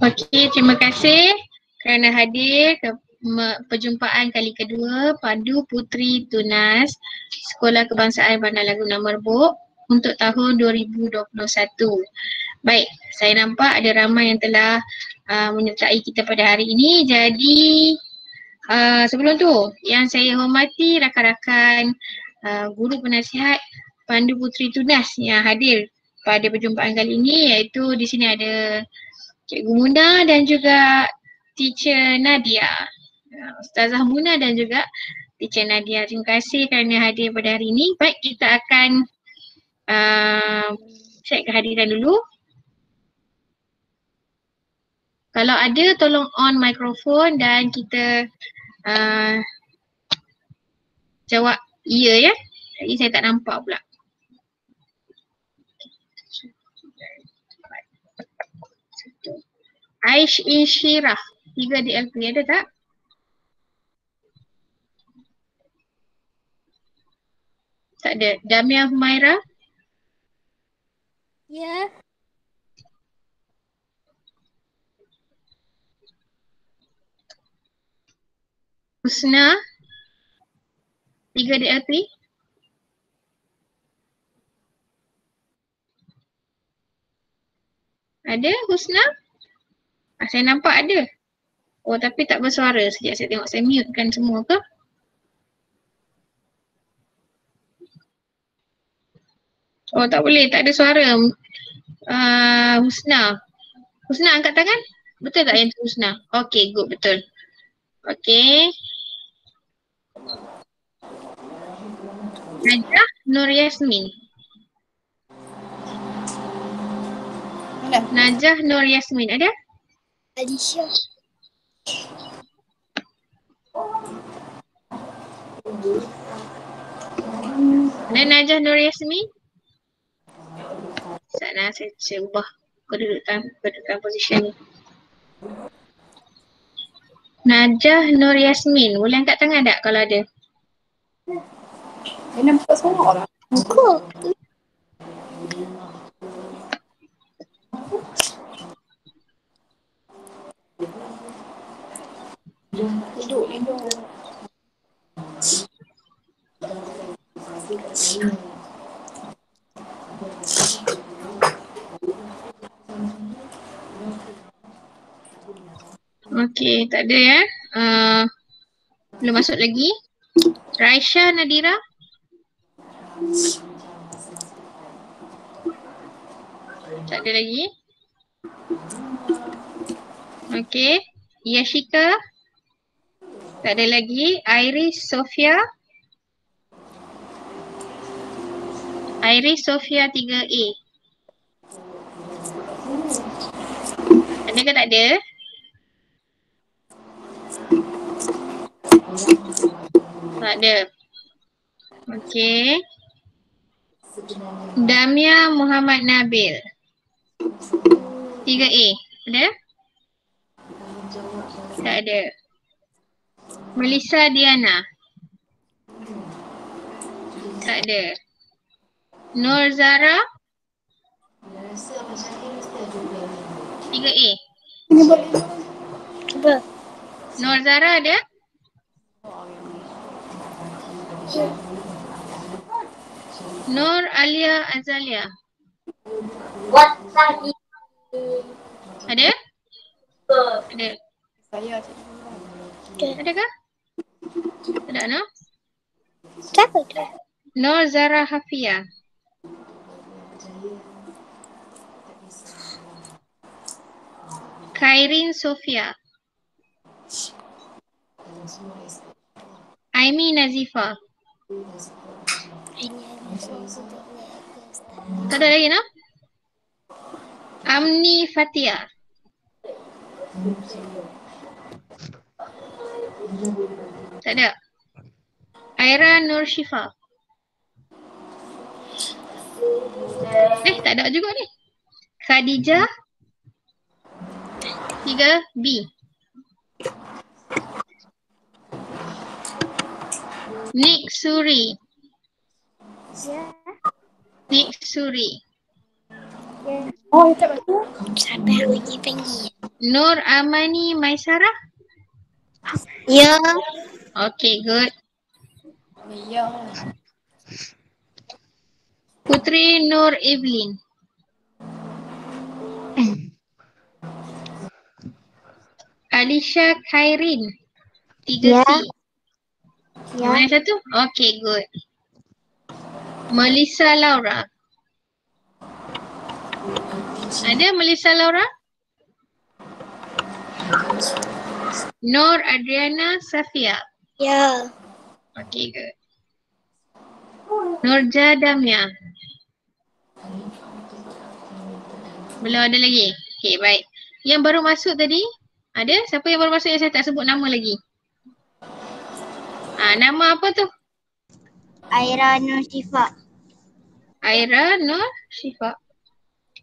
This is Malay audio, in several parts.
Okey, terima kasih kerana hadir ke perjumpaan kali kedua Padu Putri Tunas Sekolah Kebangsaan Bandar Laguna Merbuk untuk tahun 2021. Baik, saya nampak ada ramai yang telah menyertai kita pada hari ini. Jadi sebelum tu, yang saya hormati rakan-rakan guru penasihat Pandu Putri Tunas yang hadir pada perjumpaan kali ini, iaitu di sini ada Cikgu Muna dan juga Teacher Nadia. Ustazah Muna dan juga Teacher Nadia. Terima kasih kerana hadir pada hari ini. Baik, kita akan cek kehadiran dulu. Kalau ada, tolong on mikrofon dan kita jawab ya ya. Jadi saya tak nampak pula. Aish Inshirah 3 DLP ada tak? Tak ada. Damia Humaira? Ya. Husna 3 DLP? Ada Husna? Saya nampak ada. Oh tapi tak bersuara. Sekejap saya tengok saya mute kan semua ke? Oh tak boleh, tak ada suara. Husna. Husna angkat tangan. Betul tak yang tu Husna? Okay, good, betul. Okay. Najah Nur Yasmin. Najah Nur Yasmin ada? Alicia. Dan Najah Nur Yasmin? Sana saya ubah kedudukan posisi ni. Najah Nur Yasmin, boleh angkat tangan tak kalau ada? Saya nampak semua orang. Kok? Duduk. Okey, tak ada ya. Belum masuk lagi. Raisha Nadira. Tak ada lagi. Okey. Yashika. Tak ada lagi. Iris Sofia. Iris Sofia 3A. Ada ke tak ada? Tak ada. Okey. Damia Muhammad Nabil 3A. Ada? Tak ada. Melissa Diana. Tak ada. Nur Zara 3A. Apa? Nur Zara ada? Nur Alia Azalia. Ada? Ada. Saya Adakah? Tak ada, no? Siapa tu? Nur Zara Hafia. Khairin Sofia. Aimi Nazifa. Tak ada lagi, no? Amni Fatia. Tak ada. Aira Nur Shifa. Tak ada juga ni. Khadijah 3B. Nick Suri. Ya. Nick Suri. Oh, tak betul. Siapa yang panggil? Nur Amani Maisarah. Ya. Okay, good. Ya. Putri Nur Evelyn. Alisha Khairin. 3C. Ya. Mana satu? Okay, good. Melissa Laura. Ada Melissa Laura? Nur Adriana Safia. Ya. Okay, good. Nurja Damia. Belum ada lagi? Okay, baik. Yang baru masuk tadi? Ada? Siapa yang baru masuk yang saya tak sebut nama lagi? Nama apa tu? Aira Nur Syifa. Aira Nur Syifa.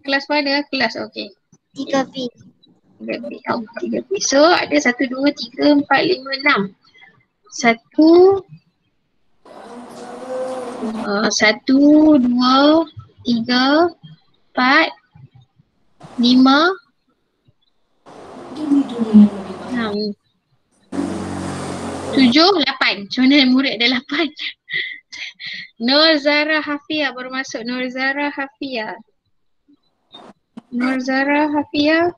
Kelas mana? Kelas, okay. 3B. 3B. Oh, 3B. So, ada 1, 2, 3, 4, 5, 6. 1, 2, 3, 4, 5, 6, 7, 8. Macam mana murid ada 8? Nur Zara Hafia baru masuk. Nur Zara Hafia. Nur Zara Hafia.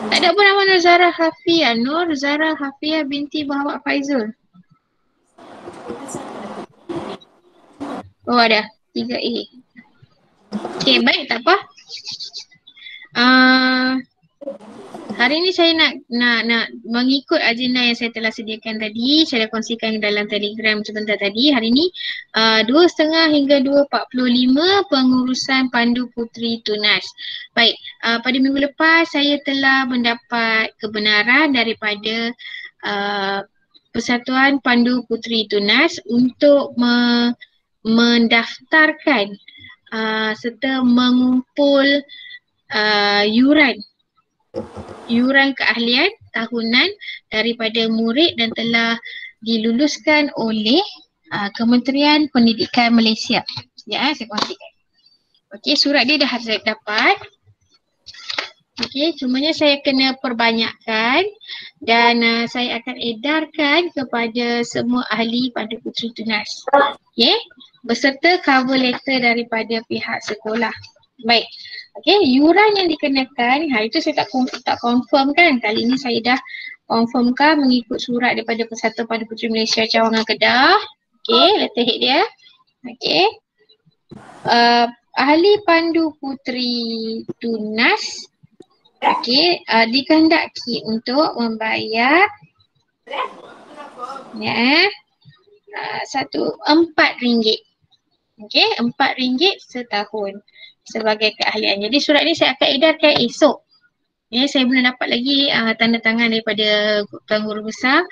Tak ada pun nama Nur Zara Hafia. Nur Zara Hafia binti Muhammad Faizul. Oh, ada. 3A. Okay, baik, tak apa. Hari ni saya nak mengikut agenda yang saya telah sediakan tadi. Saya dah kongsikan dalam Telegram sebentar tadi. Hari ni 2.30 hingga 2.45 pengurusan Pandu Puteri Tunas. Baik, pada minggu lepas saya telah mendapat kebenaran daripada Persatuan Pandu Puteri Tunas untuk mendaftarkan serta mengumpul yuran keahlian tahunan daripada murid dan telah diluluskan oleh Kementerian Pendidikan Malaysia. Ya, saya kongsikan. Okey, surat dia dah saya dapat. Okey, cumanya saya kena perbanyakkan dan saya akan edarkan kepada semua ahli Pandu Puteri Tunas. Okey, beserta cover letter daripada pihak sekolah. Baik. Okey, yuran yang dikenakan, hari itu saya tak confirm kan. Kali ini saya dah confirmkan mengikut surat daripada Persatuan Pandu Puteri Malaysia Cawangan Kedah. Okey, letterhead dia. Okey. Ahli Pandu Puteri Tunas dikehendaki untuk membayar RM4. Okey, RM4 setahun sebagai keahlian. Jadi surat ni saya akan edarkan esok. Ya, saya belum dapat lagi tanda tangan daripada Tuan Guru Besar.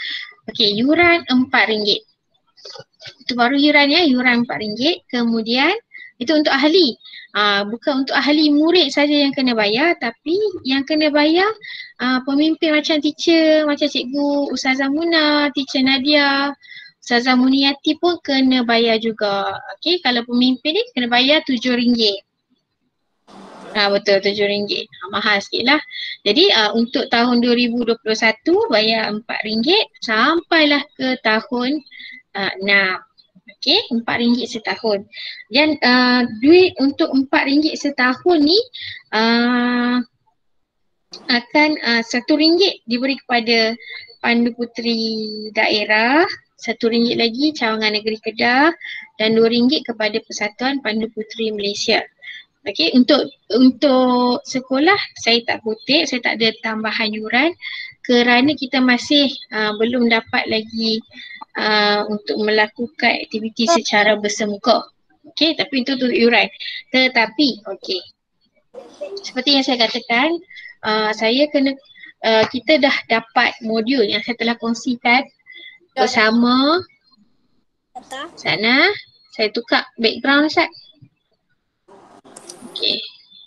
Okey, yuran RM4. Itu baru yuran ya, yuran RM4. Kemudian itu untuk ahli. Bukan untuk ahli murid saja yang kena bayar, tapi yang kena bayar pemimpin macam teacher, macam cikgu Ustazah Muna, teacher Nadia, Ustazah Muniati pun kena bayar juga. Okey, kalau pemimpin ni kena bayar RM7. Betul, RM7. Mahal sikit lah. Jadi untuk tahun 2021 bayar RM4 sampailah ke tahun 6. Okey, RM4 setahun. Dan duit untuk RM4 setahun ni akan RM1 diberi kepada Pandu Puteri Daerah, RM1 lagi Cawangan Negeri Kedah dan RM2 kepada Persatuan Pandu Puteri Malaysia. Okey, untuk sekolah saya tak kutip, saya tak ada tambahan yuran kerana kita masih belum dapat lagi untuk melakukan aktiviti secara bersemuka. Okey, tapi itu yuran. Tetapi okey, seperti yang saya katakan, kita dah dapat modul yang saya telah kongsikan bersama sana. Saya tukar background Ustaz. Okey,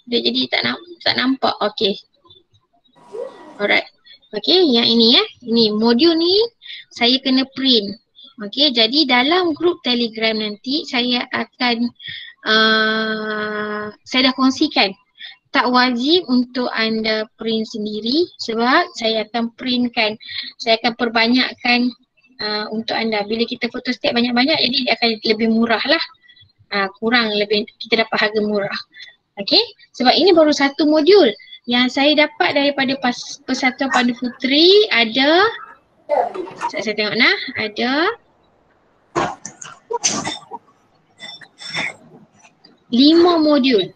dia jadi tak nampak. Okey, alright. Okey, yang ini ya, ini modul ni saya kena print. Okey, jadi dalam grup Telegram nanti saya akan saya dah kongsikan. Tak wajib untuk anda print sendiri sebab saya akan printkan, saya akan perbanyakkan untuk anda. Bila kita photostat banyak-banyak jadi dia akan lebih murah lah. Kurang lebih kita dapat harga murah. Okey, sebab ini baru satu modul yang saya dapat daripada Persatuan Pandu Puteri ada, saya tengok ada 5 modul.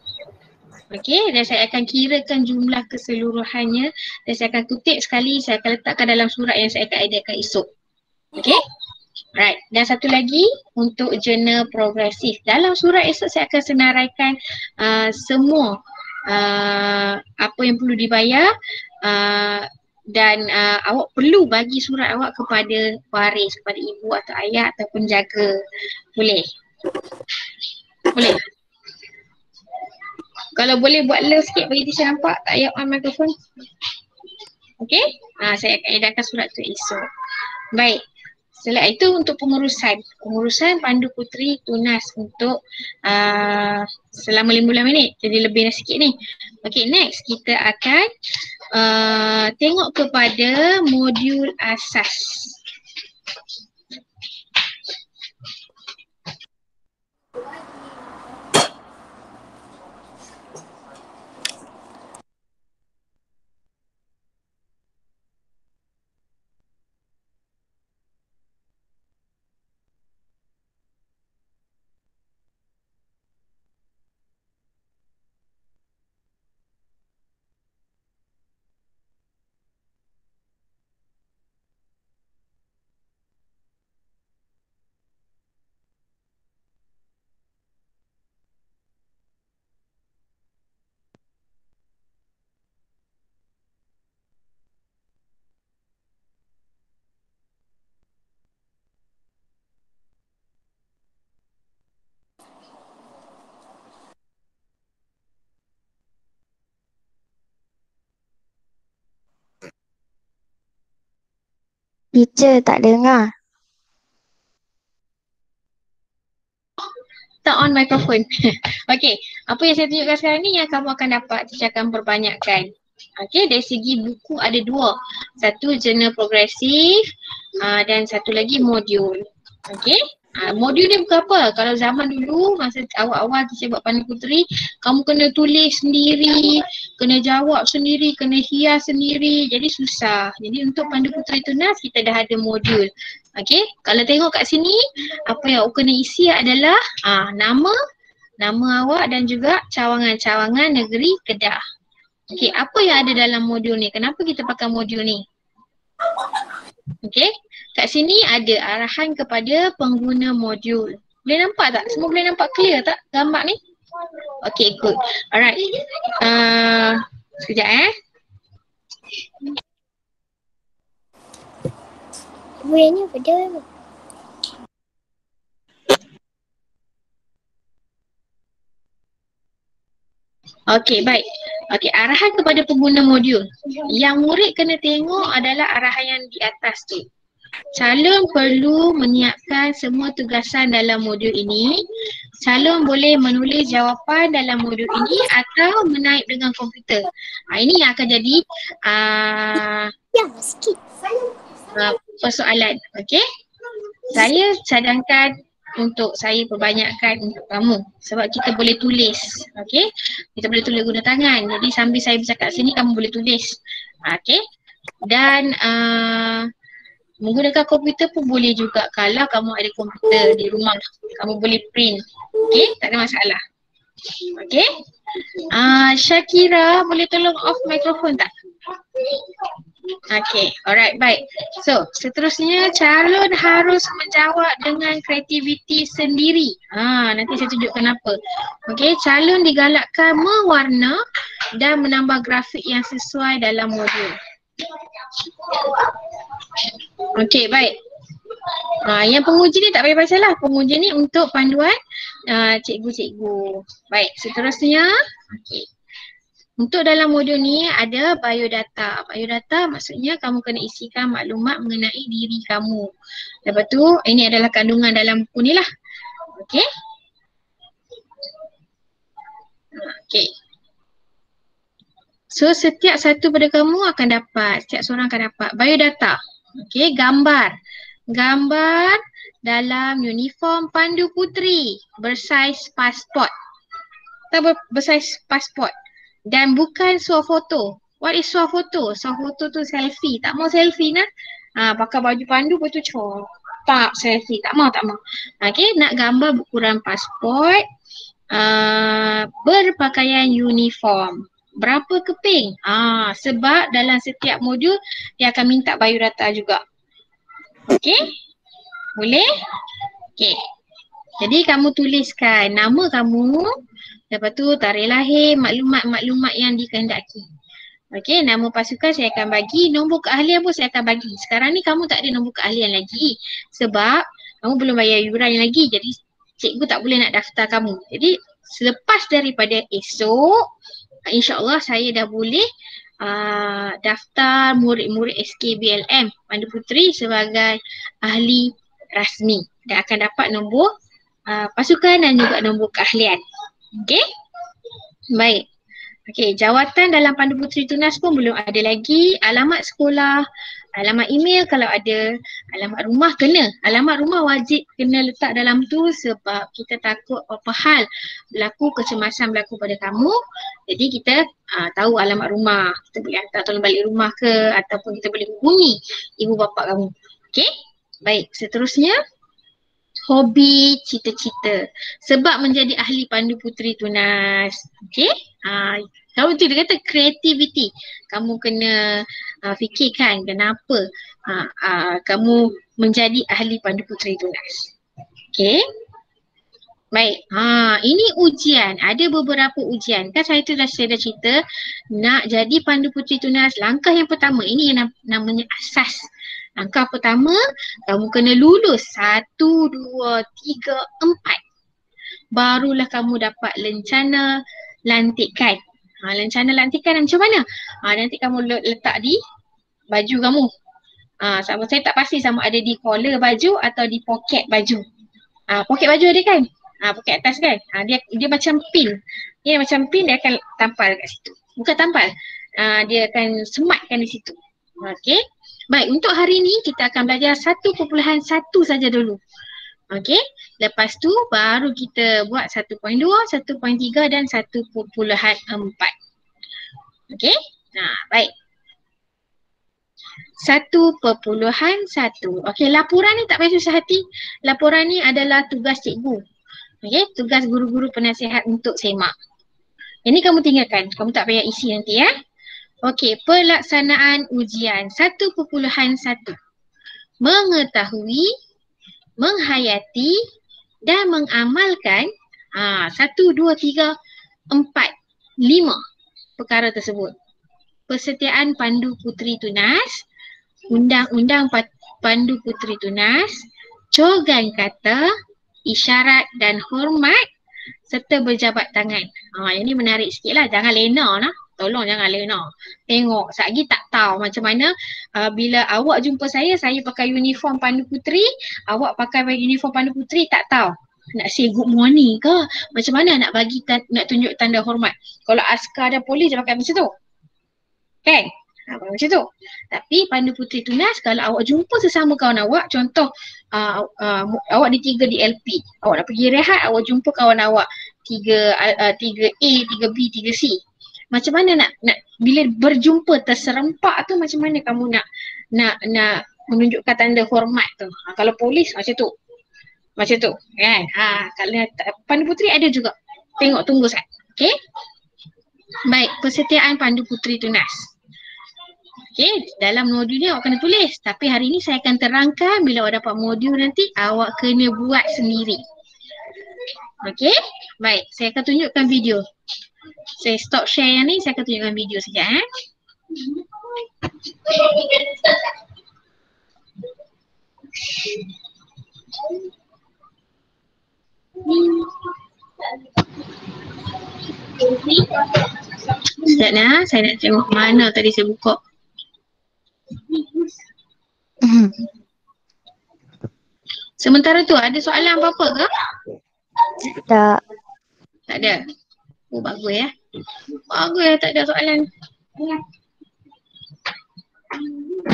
Okey, dan saya akan kirakan jumlah keseluruhannya dan saya akan kutip sekali, saya akan letakkan dalam surat yang saya akan edarkan esok. Okey? Right. Dan satu lagi untuk jurnal progresif. Dalam surat esok saya akan senaraikan semua apa yang perlu dibayar dan awak perlu bagi surat awak kepada waris, kepada ibu atau ayah atau penjaga. Boleh? Boleh? Kalau boleh buat love sikit bagi teacher nampak tak payah on mikrofon. Okey? Saya akan edarkan surat tu esok. Baik. Setelah itu untuk pengurusan Pandu Puteri Tunas untuk selama 15 minit. Jadi lebih dah sikit ni. Okey, next kita akan tengok kepada modul asas. Teacher tak dengar. Tak on mikrofon. Okey, apa yang saya tunjukkan sekarang ni yang kamu akan dapat, saya akan perbanyakkan. Okey, dari segi buku ada 2. Satu jurnal progresif dan satu lagi modul. Okey, modul ni bukan apa. Kalau zaman dulu masa awal-awal teacher buat Pandu Puteri, kamu kena tulis sendiri, kena jawab sendiri, kena hias sendiri. Jadi susah. Jadi untuk Pandu Puteri Tunas kita dah ada modul. Okey, kalau tengok kat sini apa yang awak kena isi adalah nama awak dan juga cawangan negeri Kedah. Okey, apa yang ada dalam modul ni? Kenapa kita pakai modul ni? Okey, kat sini ada arahan kepada pengguna modul. Boleh nampak tak? Semua boleh nampak clear tak gambar ni? Okey, good. Alright. Sekejap Bunyinya beda. Okey, baik. Okey, arahan kepada pengguna modul. Yang murid kena tengok adalah arahan yang di atas tu. Calon perlu menyiapkan semua tugasan dalam modul ini. Calon boleh menulis jawapan dalam modul ini atau menaip dengan komputer. Ini yang akan jadi sikit. persoalan. Okey. Saya cadangkan untuk saya perbanyakkan untuk kamu sebab kita boleh tulis. Okey. Kita boleh tulis guna tangan. Jadi sambil saya bercakap sini kamu boleh tulis. Okey. Dan menggunakan komputer pun boleh juga kalau kamu ada komputer di rumah. Kamu boleh print. Okey, tak ada masalah. Okey. Syakira boleh tolong off mikrofon tak? Okay, alright, baik. So, seterusnya calon harus menjawab dengan kreativiti sendiri. Nanti saya tunjuk kenapa. Okay, calon digalakkan mewarna dan menambah grafik yang sesuai dalam modul. Okay, baik. Yang penguji ni tak payah baca lah. Penguji ni untuk panduan cikgu-cikgu. Baik, seterusnya. Okay. Untuk dalam modul ni ada biodata. Biodata maksudnya kamu kena isikan maklumat mengenai diri kamu. Lepas tu ini adalah kandungan dalam buku ni lah. Okey. Okey. So setiap satu pada kamu akan dapat, setiap seorang akan dapat biodata. Okey, gambar. Gambar dalam uniform Pandu Puteri bersaiz pasport. Bersaiz pasport. Dan bukan swafoto. What is swafoto? Swafoto tu selfie. Tak mau selfie nak? Pakai baju pandu lepas tu tak selfie. Tak mau. Okay, nak gambar ukuran pasport. Berpakaian uniform. Berapa keping? Sebab dalam setiap modul dia akan minta biodata juga. Okay? Boleh? Okay. Jadi kamu tuliskan nama kamu. Lepas tu tarikh lahir, maklumat-maklumat yang dikehendaki. Okey, nama pasukan saya akan bagi, nombor keahlian pun saya akan bagi. Sekarang ni kamu tak ada nombor keahlian lagi sebab kamu belum bayar yuran lagi. Jadi cikgu tak boleh nak daftar kamu. Jadi selepas daripada esok, insya-Allah saya dah boleh daftar murid-murid SKBLM Pandu Puteri sebagai ahli rasmi dan akan dapat nombor pasukan dan juga nombor keahlian. Okey? Baik. Okey, jawatan dalam Pandu Puteri Tunas pun belum ada lagi. Alamat sekolah, alamat email kalau ada, alamat rumah kena. Alamat rumah wajib kena letak dalam tu sebab kita takut apa hal berlaku, kecemasan berlaku pada kamu. Jadi kita tahu alamat rumah. Kita boleh hantar tolong balik rumah ke ataupun kita boleh hubungi ibu bapa kamu. Okey? Baik, seterusnya. Hobi, cita-cita. Sebab menjadi ahli Pandu Puteri Tunas. Okey? Kalau tu dia kata kreativiti. Kamu kena fikirkan kenapa kamu menjadi ahli Pandu Puteri Tunas. Okey? Baik. Ini ujian. Ada beberapa ujian. Kan saya dah cerita nak jadi Pandu Puteri Tunas. Langkah yang pertama, ini yang namanya asas. Langkah pertama, kamu kena lulus 1, 2, 3, 4. Barulah kamu dapat lencana lantikan. Lencana lantikan macam mana? Nanti kamu letak di baju kamu. Sama saya tak pasti sama ada di collar baju atau di poket baju. Poket baju ada kan? Poket atas kan? Dia macam pin. Dia macam pin, dia akan tampal kat situ. Bukan tampal. Dia akan sematkan di situ. Okey. Baik, untuk hari ni kita akan belajar 1.1 saja dulu. Okey, lepas tu baru kita buat 1.2, 1.3 dan 1.4. Okey, baik. 1.1. Okey, laporan ni tak payah susah hati. Laporan ni adalah tugas cikgu. Okey, tugas guru-guru penasihat untuk semak. Ini kamu tinggalkan, kamu tak payah isi nanti ya. Okey, pelaksanaan ujian 1.1. Mengetahui, menghayati dan mengamalkan 1, 2, 3, 4, 5 perkara tersebut. Persetiaan Pandu Puteri Tunas, Undang-Undang Pandu Puteri Tunas, cogan kata, isyarat dan hormat serta berjabat tangan. Yang ni menarik sikit lah, jangan lena lah. Tolong jangan lena. Tengok, satgi tak tahu macam mana bila awak jumpa saya pakai uniform Pandu Puteri, awak pakai uniform Pandu Puteri tak tahu. Nak say good morning ke? Macam mana nak bagi nak tunjuk tanda hormat? Kalau askar dan polis dia pakai macam tu. Kan? Macam tu. Tapi Pandu Puteri Tunas kalau awak jumpa sesama kawan awak, contoh awak di 3 di LP, awak nak pergi rehat, awak jumpa kawan awak 3A, 3B, 3C. Macam mana nak bila berjumpa terserempak tu macam mana kamu nak menunjukkan tanda hormat tu? Kalau polis macam tu. Macam tu kan? Kalau Pandu Puteri ada juga. Tengok, tunggu sekejap. Okey? Baik, persetiaan Pandu Puteri Tunas. Okey, dalam modul ni awak kena tulis. Tapi hari ni saya akan terangkan bila awak dapat modul nanti awak kena buat sendiri. Okey? Baik, saya akan tunjukkan video. Saya stop share yang ni, saya akan tunjukkan video sekejap Sekejap nah, saya nak tengok mana tadi saya buka. Sementara tu ada soalan apa-apa ke? Tak. Tak ada. Oh bagus ya. Bagus ya, tak ada soalan.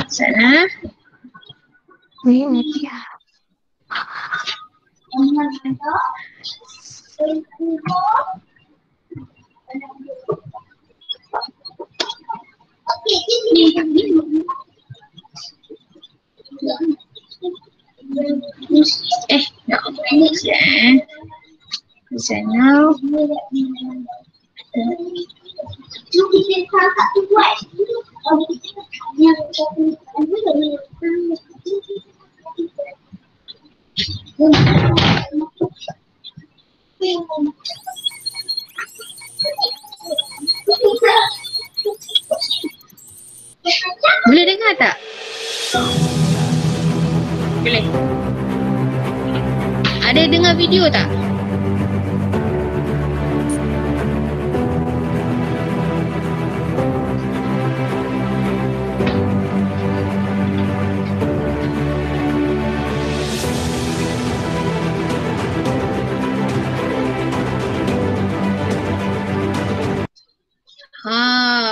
Sana. Ini dia. Nak finish Di sana. Boleh dengar tak? Boleh. Ada dengar video tak?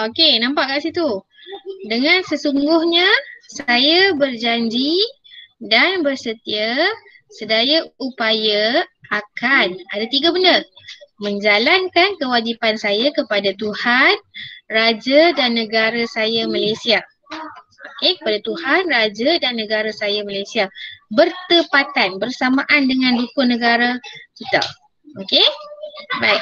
Okey, nampak kat situ. Dengan sesungguhnya saya berjanji dan bersetia sedaya upaya akan ada 3 benda. Menjalankan kewajipan saya kepada Tuhan, Raja dan negara saya Malaysia. Okey, kepada Tuhan, Raja dan negara saya Malaysia. Bertepatan, bersamaan dengan rukun negara kita. Okey? Baik.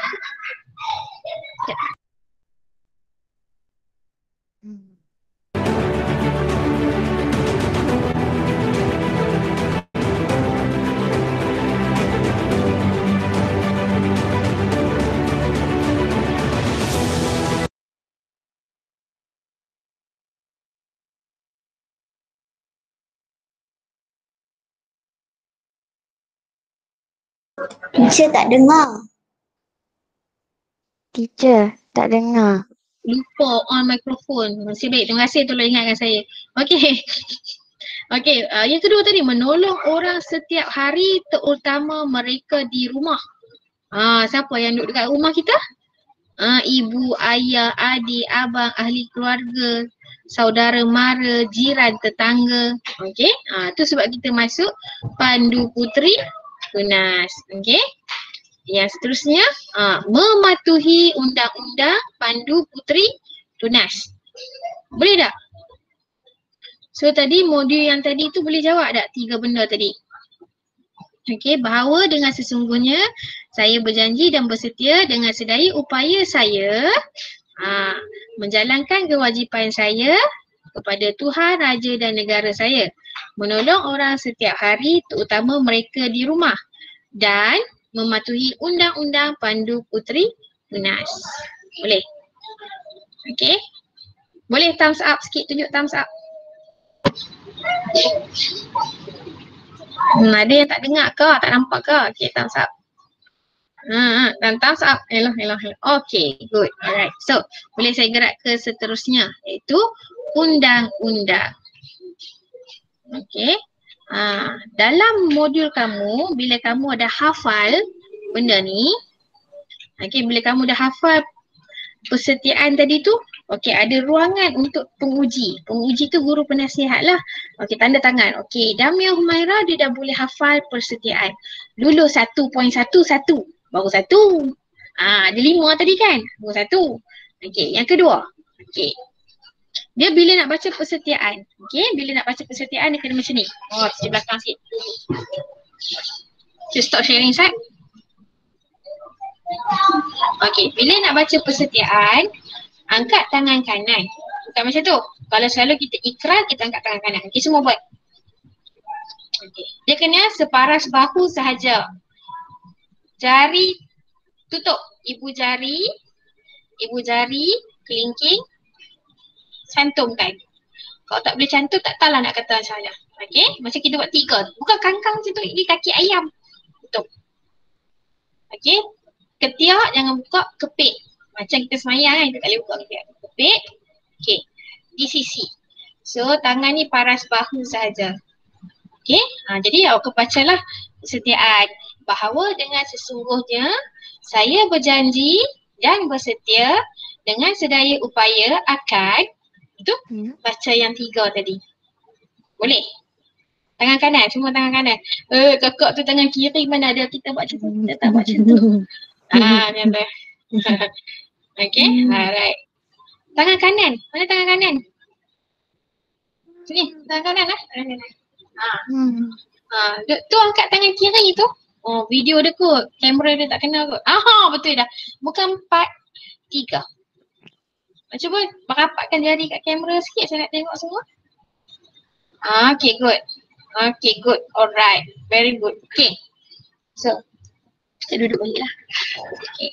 Teacher tak dengar. Teacher tak dengar. Lupa on mikrofon. Masih baik. Terima kasih tolong ingatkan saya. Okey. Okey, yang kedua tadi menolong orang setiap hari terutama mereka di rumah. Siapa yang duduk dekat rumah kita? Ibu, ayah, adik, abang, ahli keluarga, saudara mara, jiran, tetangga. Okey. Tu sebab kita masuk Pandu Puteri Tunas. Okey. Yang seterusnya, mematuhi undang-undang Pandu Puteri Tunas. Boleh tak? So tadi modul yang tadi tu boleh jawab tak 3 benda tadi? Okey, bahawa dengan sesungguhnya saya berjanji dan bersetia dengan sedaya upaya saya menjalankan kewajipan saya kepada Tuhan, Raja dan negara saya. Menolong orang setiap hari terutama mereka di rumah. Dan mematuhi undang-undang Pandu Puteri Tunas. Boleh? Okey. Boleh thumbs up sikit, tunjuk thumbs up. Ada yang tak dengar ke? Tak nampak ke? Okey, thumbs up. Dan thumbs up. Hello. Okey, good. Alright. So, boleh saya gerak ke seterusnya iaitu undang-undang. Okey. Dalam modul kamu, bila kamu ada hafal benda ni, okey, bila kamu dah hafal persetiaan tadi tu, okey, ada ruangan untuk penguji. Penguji tu guru penasihat lah. Okey, tanda tangan. Okey, Damia Humaira dia dah boleh hafal persetiaan. Lulus 1.11, baru 1. Ada 5 tadi kan? Baru 1. Okey, yang kedua. Okey. Dia bila nak baca persetiaan. Okey, bila nak baca persetiaan dia kena macam ni. Di belakang sikit. Just stop sharing side. Okey, bila nak baca persetiaan, angkat tangan kanan. Bukan macam tu. Kalau selalu kita ikrar, kita angkat tangan kanan. Okey, semua buat. Okey. Dia kena separas bahu sahaja. Jari tutup. Ibu jari, kelingking, cantumkan. Kalau tak boleh cantum, tak tahulah nak kata macam mana. Okey, macam kita buat 3. Bukan kangkang macam tu, ini kaki ayam. Tutup. Okey. Ketiak jangan buka, kepit. Macam kita semayang kan, kita tak boleh buka kaki. Kepit. Okay. Di sisi. So tangan ni paras bahu sahaja. Okay. Jadi awak bacalah kesetiaan. Bahawa dengan sesungguhnya saya berjanji dan bersetia dengan sedaya upaya akan itu baca yang 3 tadi. Boleh? Tangan kanan, semua tangan kanan. Kakak tu tangan kiri mana ada, kita buat macam tu, kita tak buat macam tu. Macam tu. Okay, alright. Tangan kanan, mana tangan kanan? Sini, tangan kanan lah. Tangan kanan. Tu angkat tangan kiri tu. Oh, video dia kot. Kamera dia tak kena kot. Betul dah. Bukan 4, 3. Cuba merapatkan jari kat kamera sikit, saya nak tengok semua. Okay, good. Okay, good. Alright. Very good. Okay. So, kita duduk balik lah. Okay.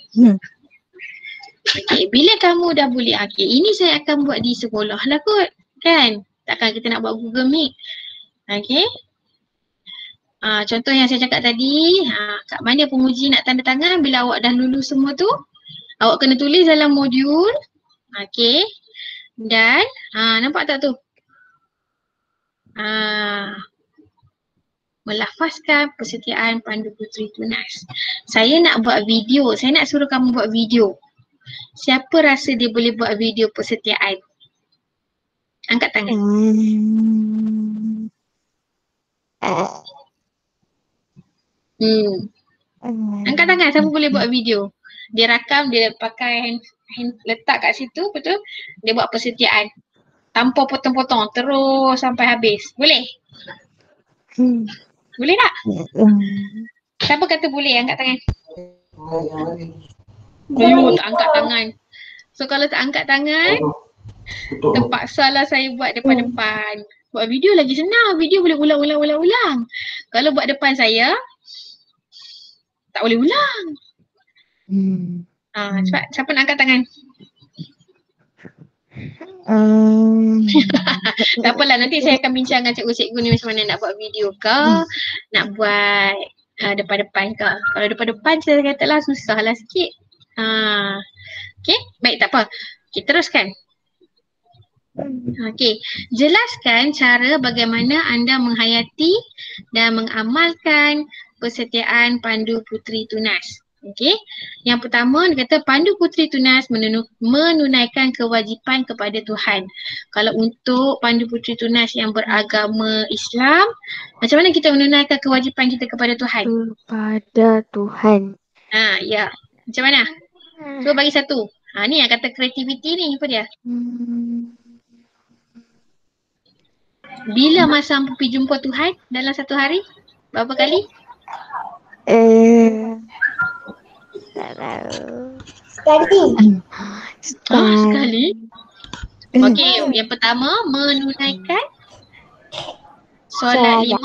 Okay, bila kamu dah boleh, okay, ini saya akan buat di sekolah lah kot. Kan? Takkan kita nak buat Google Meet. Okay. Contoh yang saya cakap tadi, kat mana penguji nak tanda tangan bila awak dah lulus semua tu, awak kena tulis dalam modul. Okay. Dan, nampak tak tu? Melafazkan persetiaan Pandu Puteri Tunas. Saya nak buat video, saya nak suruh kamu buat video. Siapa rasa dia boleh buat video persetiaan? Angkat tangan. Angkat tangan, siapa boleh buat video? Dia rakam, dia pakai letak kat situ, betul? Dia buat persetiaan. Tanpa potong-potong, terus sampai habis. Boleh? Boleh tak? Siapa kata boleh? Angkat tangan. Tak angkat tangan. So kalau tak angkat tangan, terpaksalah saya buat depan-depan. Buat video lagi senang. Video boleh ulang. Kalau buat depan saya, tak boleh ulang. Cepat, siapa nak angkat tangan? Tak apalah, nanti saya akan bincang dengan cikgu-cikgu ni macam mana nak buat video ke, nak buat depan-depan ke. Kalau depan-depan saya katalah susah lah sikit. Okay, baik, tak apa. Okay, teruskan. Okay, jelaskan cara bagaimana anda menghayati dan mengamalkan persetiaan Pandu Puteri Tunas. Okay, yang pertama dia kata Pandu Puteri Tunas menunaikan kewajipan kepada Tuhan. Kalau untuk Pandu Puteri Tunas yang beragama Islam, macam mana kita menunaikan kewajipan kita kepada Tuhan? Kepada Tuhan. Ya. Macam mana? Cuba bagi satu. Ni yang kata kreativiti ni, apa dia? Bila masa pergi jumpa Tuhan dalam satu hari? Berapa kali? Tak tahu. Sekali? Okey, yang pertama menunaikan solat 5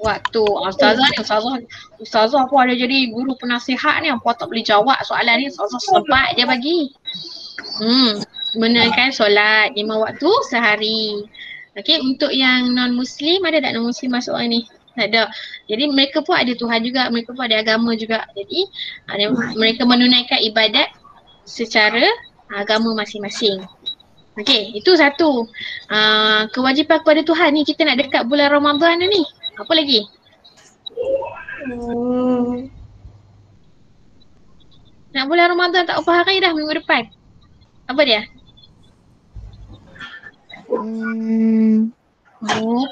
waktu. Ustazah apa ada jadi guru penasihat ni, apa tak boleh jawab soalan ni, ustazah sempat je bagi. Menunaikan solat 5 waktu sehari. Okey, untuk yang non-Muslim, ada tak non-Muslim masuk orang ni? Tak ada. Jadi mereka pun ada Tuhan juga, mereka pun ada agama juga. Jadi mereka menunaikan ibadat secara agama masing-masing. Okey, itu satu. Kewajipan kepada Tuhan ni, kita nak dekat bulan Ramadan ni. Apa lagi? Nak bulan Ramadan tak apa hari dah minggu depan. Apa dia?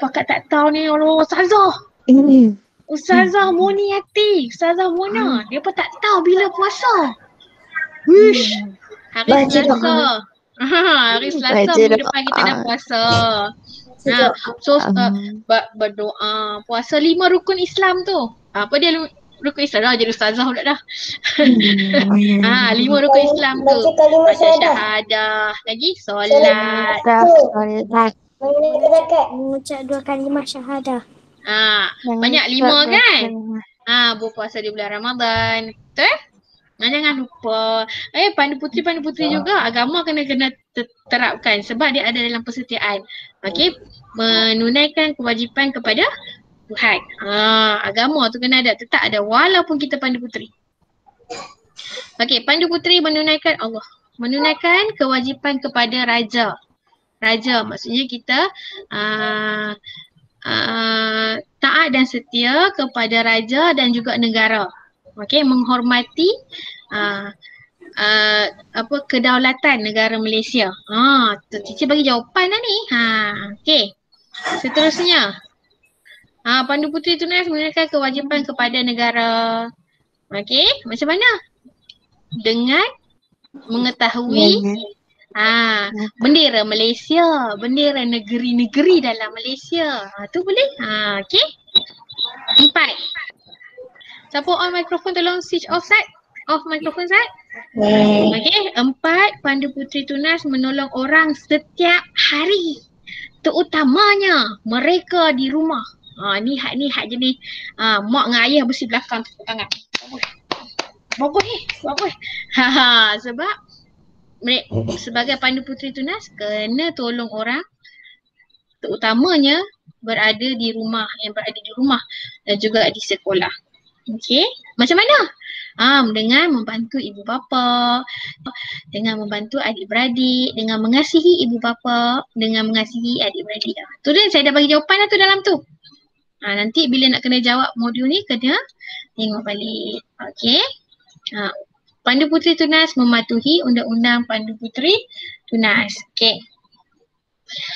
Pakat tak tahu ni. Allah, Ustazah. Ustazah Moniati. Ustazah Mona. Dia pun tak tahu bila puasa. Wish. Hari Selasa. Hari Selasa minggu depan kita dah puasa. So berdoa. Puasa 5 rukun Islam tu. Apa dia rukun Islam? Jadi ustazah pula dah. 5 rukun Islam tu. Baca syahadah. Lagi solat. Mengucap 2 kalimah syahadah. Banyak 5 kan? Berpuasa di bulan Ramadan. Betul? Jangan lupa. Pandu Puteri juga agama kena terapkan sebab dia ada dalam persetiaan. Okey, menunaikan kewajipan kepada Tuhan. Agama tu kena ada, tetap ada walaupun kita Pandu Puteri. Okey, Pandu Puteri menunaikan Allah. menunaikan kewajipan kepada raja. Raja maksudnya kita taat dan setia kepada raja dan juga negara. Okey, menghormati kedaulatan negara Malaysia. Teacher bagi jawapan dah ni. Okey. Seterusnya. Pandu Puteri Tunas menunaikan kewajipan kepada negara. Okey, macam mana? Dengan mengetahui bendera Malaysia, bendera negeri-negeri dalam Malaysia. Tu boleh? Okey. 4. Siapa on mikrofon tolong switch off Sat? Off mikrofon Sat? Okey, 4. Pandu Puteri Tunas menolong orang setiap hari. Terutamanya mereka di rumah. Ni hak jenis mak dengan ayah bersih belakang tepuk tangan. Bagus ni, bagus. Sebab sebagai Pandu Puteri Tunas kena tolong orang terutamanya berada di rumah, dan juga di sekolah. Okey, macam mana? Dengan membantu ibu bapa, dengan membantu adik-beradik, dengan mengasihi ibu bapa, dengan mengasihi adik-beradik. Tu dah saya dah bagi jawapan dah tu dalam tu. Nanti bila nak kena jawab modul ni kena tengok balik. Okey. Pandu Puteri Tunas mematuhi Undang-Undang Pandu Puteri Tunas. Okey.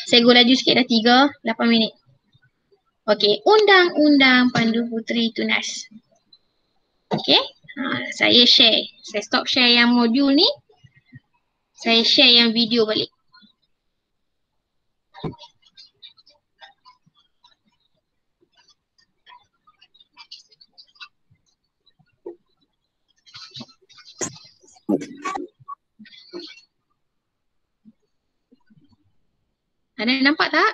Saya go laju sikit dah 8 minit. Okey, Undang-Undang Pandu Puteri Tunas. Okey. Saya share. Saya stop share yang modul ni. Saya share yang video balik. Ada yang nampak tak?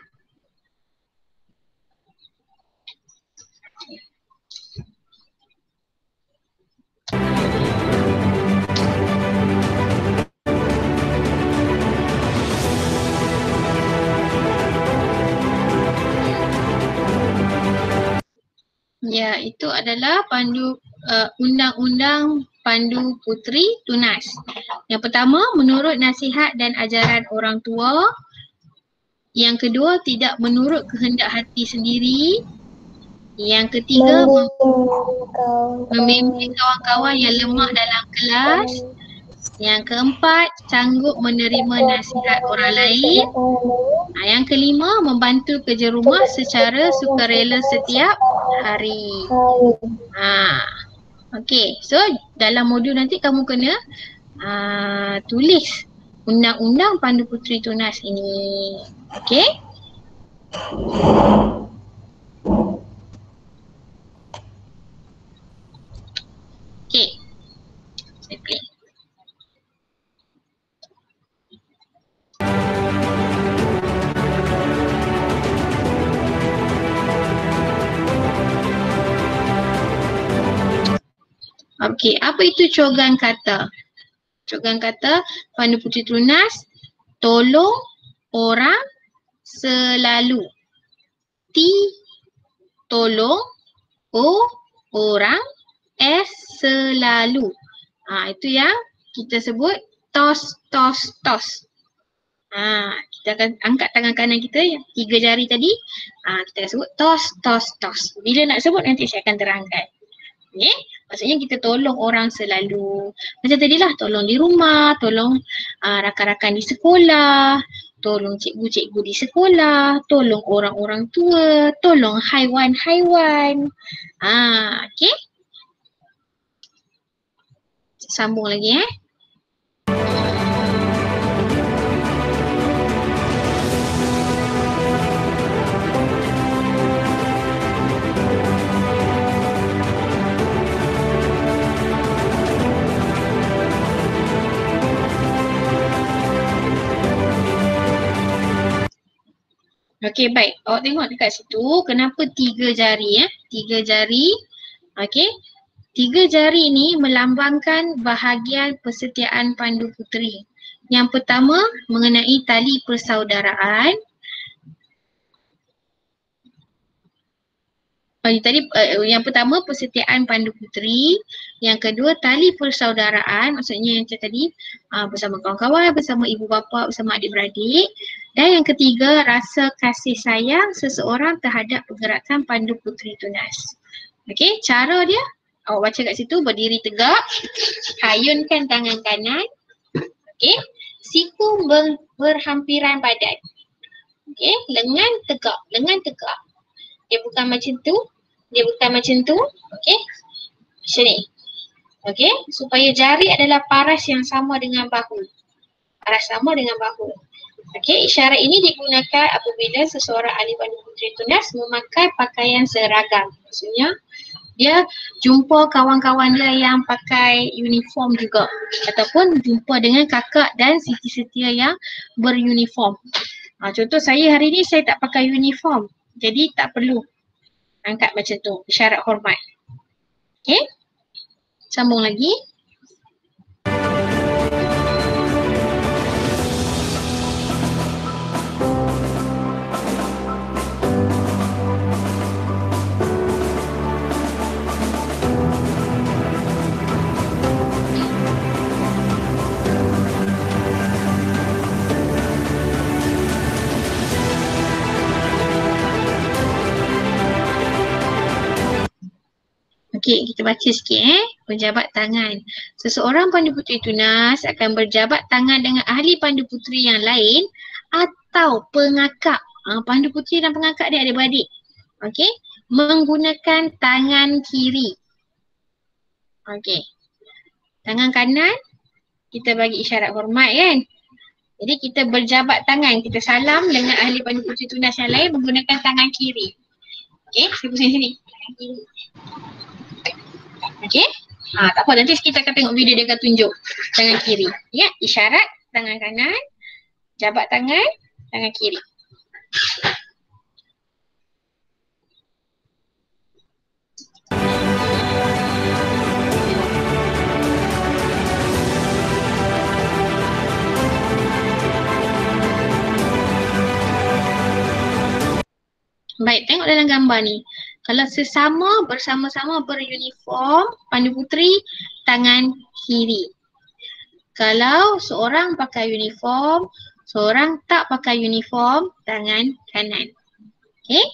Ya, itu adalah Undang-Undang Pandu Puteri Tunas. Yang pertama, menurut nasihat dan ajaran orang tua. Yang kedua, tidak menurut kehendak hati sendiri. Yang ketiga, membimbing kawan-kawan yang lemah dalam kelas. Yang keempat, sanggup menerima nasihat orang lain. Yang kelima, membantu kerja rumah secara sukarela setiap hari. Okey, so dalam modul nanti kamu kena tulis Undang-Undang Pandu Puteri Tunas ini. Okey? Okey. Saya play. Okey, apa itu cogan kata? Cogan kata Pandu Puteri Tunas tolong orang selalu. T tolong, O orang, S selalu. Itu yang kita sebut tos. Kita akan angkat tangan kanan kita yang 3 jari tadi. Kita sebut tos. Bila nak sebut nanti saya akan terangkan. Okay? Maksudnya kita tolong orang selalu. Macam tadilah, tolong di rumah, tolong rakan-rakan di sekolah, tolong cikgu-cikgu di sekolah, tolong orang-orang tua, tolong haiwan-haiwan. Okay? Sambung lagi Okey, baik. Awak tengok dekat situ kenapa 3 jari 3 jari. Okey. 3 jari ni melambangkan bahagian persetiaan Pandu Puteri. Yang pertama mengenai tali persaudaraan. Yang pertama persetiaan pandu puteri, yang kedua tali persaudaraan, maksudnya yang tadi bersama kawan-kawan, bersama ibu bapa, bersama adik-beradik, dan yang ketiga rasa kasih sayang seseorang terhadap pergerakan pandu puteri tunas. Okey, cara dia awak baca kat situ, berdiri tegak, hayunkan tangan kanan, okey, siku berhampiran badan. Okey, lengan tegak, lengan tegak. Dia bukan macam tu. Okey. Macam ni. Okey, supaya jari adalah paras yang sama dengan bahu. Okey, isyarat ini digunakan apabila seseorang ahli pandu puteri tunas memakai pakaian seragam. Maksudnya dia jumpa kawan-kawan dia yang pakai uniform juga, ataupun jumpa dengan kakak dan siti setia yang beruniform. Contoh saya hari ni saya tak pakai uniform, jadi tak perlu angkat macam tu, isyarat hormat. Okey, sambung lagi. Okey, kita baca sikit Berjabat tangan. Seseorang pandu puteri tunas akan berjabat tangan dengan ahli pandu puteri yang lain atau pengakak. Pandu puteri dan pengakak dia adik-beradik. Okey, menggunakan tangan kiri. Okey. Tangan kanan kita bagi isyarat hormat kan. Jadi kita berjabat tangan, kita salam dengan ahli pandu puteri tunas yang lain menggunakan tangan kiri. Okey, saya pusing sini. Tangan kiri. Okey. Tak apa, nanti kita akan tengok video dia akan tunjuk tangan kiri. Ya, isyarat tangan kanan, jabat tangan, tangan kiri. Baik, tengok dalam gambar ni. Kalau sesama bersama-sama beruniform, pandu puteri tangan kiri. Kalau seorang pakai uniform, seorang tak pakai uniform, tangan kanan. Okey?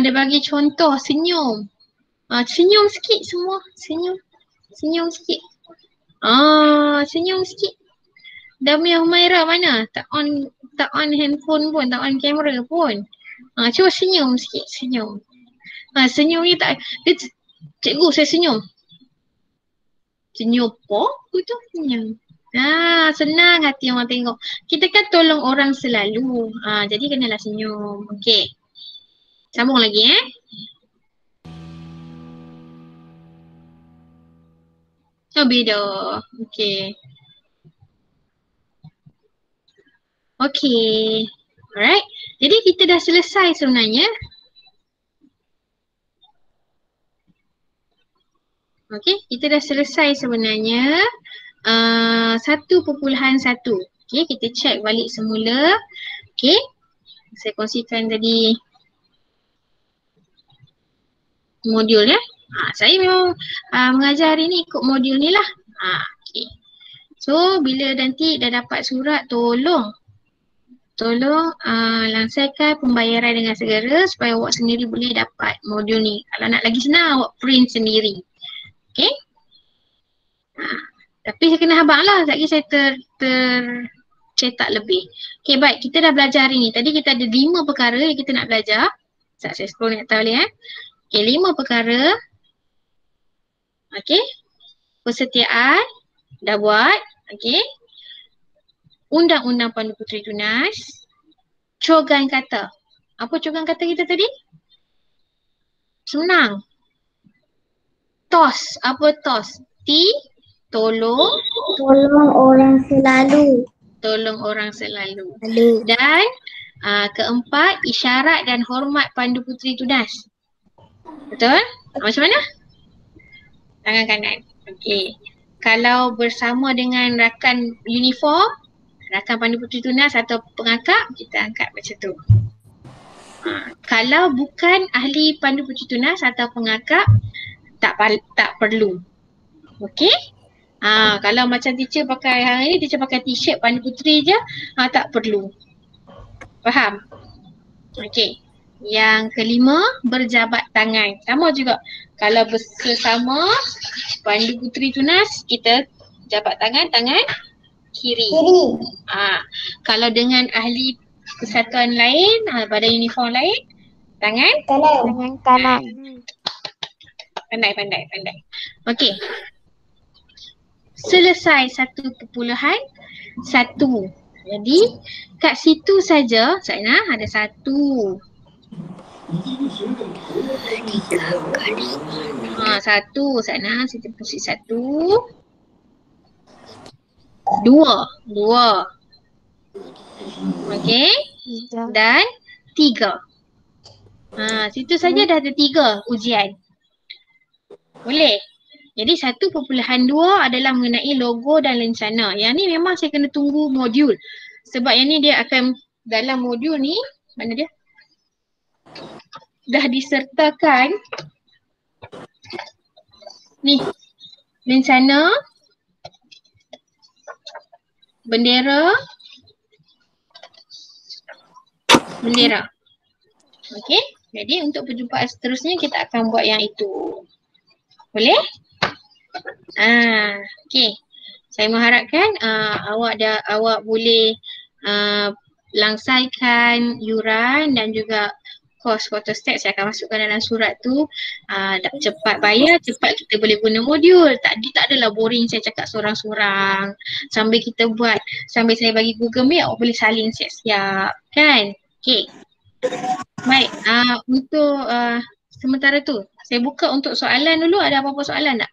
Dia bagi contoh senyum. Senyum sikit semua. Senyum sikit. Senyum sikit. Damia Humaira mana? Tak on handphone pun, tak on kamera pun. Cuba senyum sikit, senyum. Senyum ni tak, cikgu saya senyum. Senyum po? Tu senyum. Senang hati orang tengok. Kita kan tolong orang selalu. Jadi kenalah senyum. Okey. Sambung lagi beda. Okey. Okey. Alright. Jadi kita dah selesai sebenarnya. Okey, kita dah selesai sebenarnya 1.1. Okey, kita check balik semula. Okey. Saya kongsikan tadi modul ya. Saya memang mengajar hari ni ikut modul ni lah. Okay. So bila nanti dah dapat surat, tolong langsaikan pembayaran dengan segera supaya awak sendiri boleh dapat modul ni. Kalau nak lagi senang, awak print sendiri. Okay. Tapi saya kena habang lah, sekejap lagi saya tercetak lebih. Okay, baik, kita dah belajar hari ni. Tadi kita ada 5 perkara yang kita nak belajar. Saya scroll ni tak boleh Okay, 5 perkara. Okay. persetiaan dah buat. Okey. Undang-undang Pandu Puteri Tunas. Cogan kata. Apa cogan kata kita tadi? Senang. TOS. Apa TOS? Tolong. Tolong orang selalu. Tolong orang selalu. Lalu. Dan keempat, isyarat dan hormat Pandu Puteri Tunas. Betul? Macam mana? Tangan kanan. Okey. Kalau bersama dengan rakan uniform, rakan Pandu Puteri Tunas atau pengakap, kita angkat macam tu. Kalau bukan ahli Pandu Puteri Tunas atau pengakap, tak perlu. Okey? Kalau macam teacher pakai hari ni, teacher pakai t-shirt Pandu Puteri je, tak perlu. Faham? Okey. Yang kelima, berjabat tangan. Sama juga. Kalau bersama Pandu Puteri Tunas, kita jabat tangan kiri. Kalau dengan ahli kesatuan lain, pada uniform lain, tangan kanan. Pandai. Okey. Selesai 1.1. Jadi kat situ saja Saina ada 1. 1 Saina, situ pusing 1. 2. Okey. Dan 3. Situ saja dah ada 3 ujian. Boleh? Jadi 1.2 adalah mengenai logo dan lencana. Yang ni memang saya kena tunggu modul. Sebab yang ni dia akan dalam modul ni, mana dia? Dah disertakan ni lencana, bendera. Okey. Jadi untuk perjumpaan seterusnya kita akan buat yang itu. Boleh? Okey. Saya mengharapkan awak boleh langsaikan yuran dan juga kos photostat. Saya akan masukkan dalam surat tu. Cepat bayar, cepat kita boleh guna modul. Tak adalah boring saya cakap sorang-sorang. Sambil kita buat, sambil saya bagi Google Meet, awak boleh salin siap-siap. Kan? Okey. Baik, untuk sementara tu, saya buka untuk soalan dulu. Ada apa-apa soalan tak?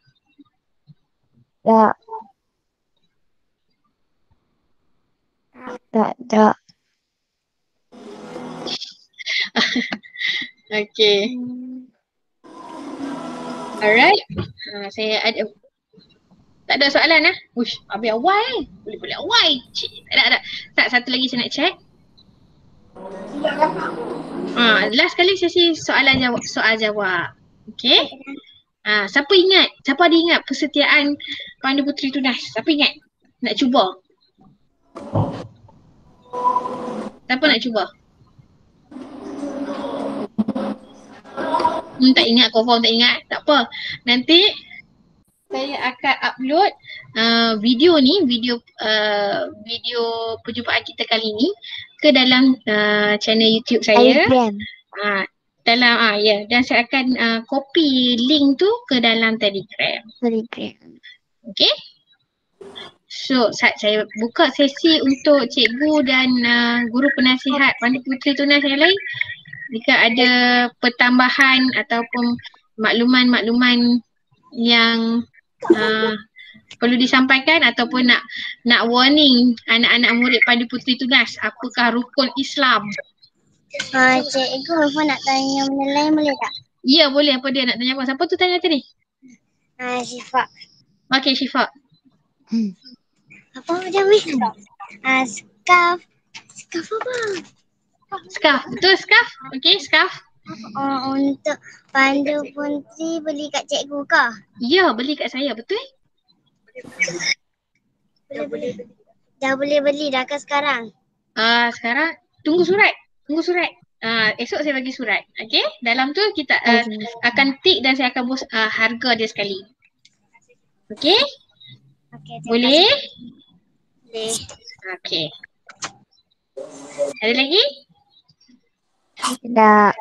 Tak. Okey. Alright. Saya ada. Tak ada soalan lah. Uish, habis awal. Boleh awal. Tak ada. Tak, satu lagi saya nak check. Last kali sesi soal jawab. Okey. Siapa ada ingat persetiaan Pandu Puteri Tunas? Siapa ingat? Nak cuba? Siapa nak cuba? Tak ingat, confirm tak ingat. Tak apa. Nanti saya akan upload video ni, video perjumpaan kita kali ni ke dalam channel YouTube saya. Dan saya akan copy link tu ke dalam Telegram. Okey? So, saya buka sesi untuk cikgu dan guru penasihat Pandu Puteri Tunas yang lain. Jika ada pertambahan ataupun makluman-makluman yang perlu disampaikan ataupun nak warning anak-anak murid Pandu Puteri Tunas, apakah rukun Islam? Cikgu, Alfa nak tanya benda lain boleh tak? Ya, boleh. Apa dia nak tanya apa? Siapa tu tanya tadi? Syifa. Okey, Syifa. Apa macam ni? Scarf. Scarf apa? Scarf. Betul scarf? Okey, scarf. Untuk Pandu Puteri beli kat cikgu ke? Ya, beli kat saya. Betul? Dah boleh beli dah ke sekarang? Sekarang tunggu surat. Esok saya bagi surat. Okey? Dalam tu kita akan tick dan saya akan bos harga dia sekali. Okey? Boleh? Boleh. Okey. Ada lagi? Tak.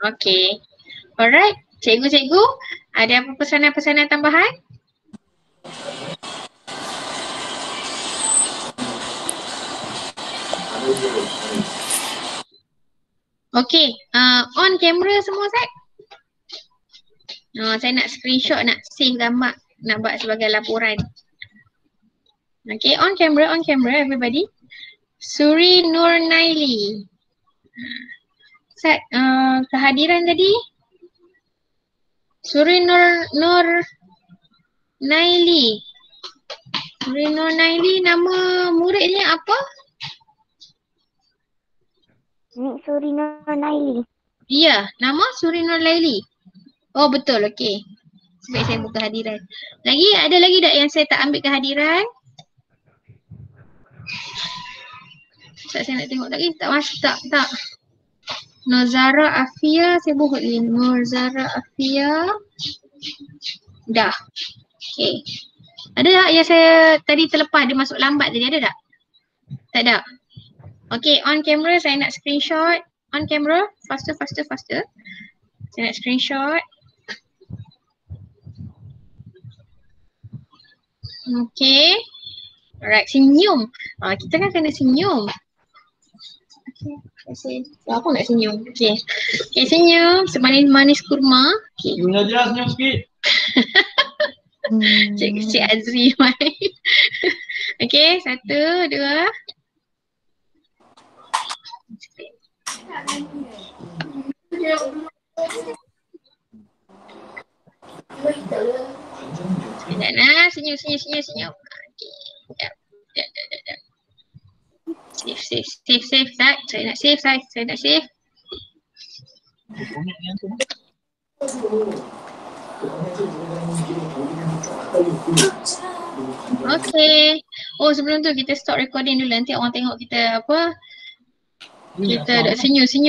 Okey. Alright. Cikgu-cikgu, ada apa pesanan-pesanan tambahan? Okay, on camera semua Ustaz? Saya nak screenshot, nak save gambar, nak buat sebagai laporan. Okay, on camera everybody. Suri Nur Naili. Ustaz, kehadiran tadi? Suri Nur Naili. Suri Nur Naili, nama muridnya apa? Suri Nur Naili. Ya, nama Suri Nur Naili. Oh betul, okey. Sebab saya buka kehadiran. Ada lagi tak yang saya tak ambil kehadiran? Ustaz, saya nak tengok lagi. Tak masuk, tak. Nozara Afia, saya buat lagi. Nozara Afia. Dah. Okey. Ada tak yang saya tadi terlepas, dia masuk lambat tadi, ada tak? Tak ada. Okey, on camera saya nak screenshot. On camera, faster. Saya nak screenshot. Okay. Alright, senyum. Kita kan kena senyum. Okay, terima kasih. Aku nak senyum. Okay, senyum. Semanis-manis kurma. Okay. Guna je senyum sikit. Cik Azri main. Okay, 1, 2. Sekejap nak, senyum. Okay. Sekejap. Save, Ustaz. Saya nak save. Okay. Oh, sebelum tu kita stop recording dulu. Nanti orang tengok kita apa. Kita dah senyum.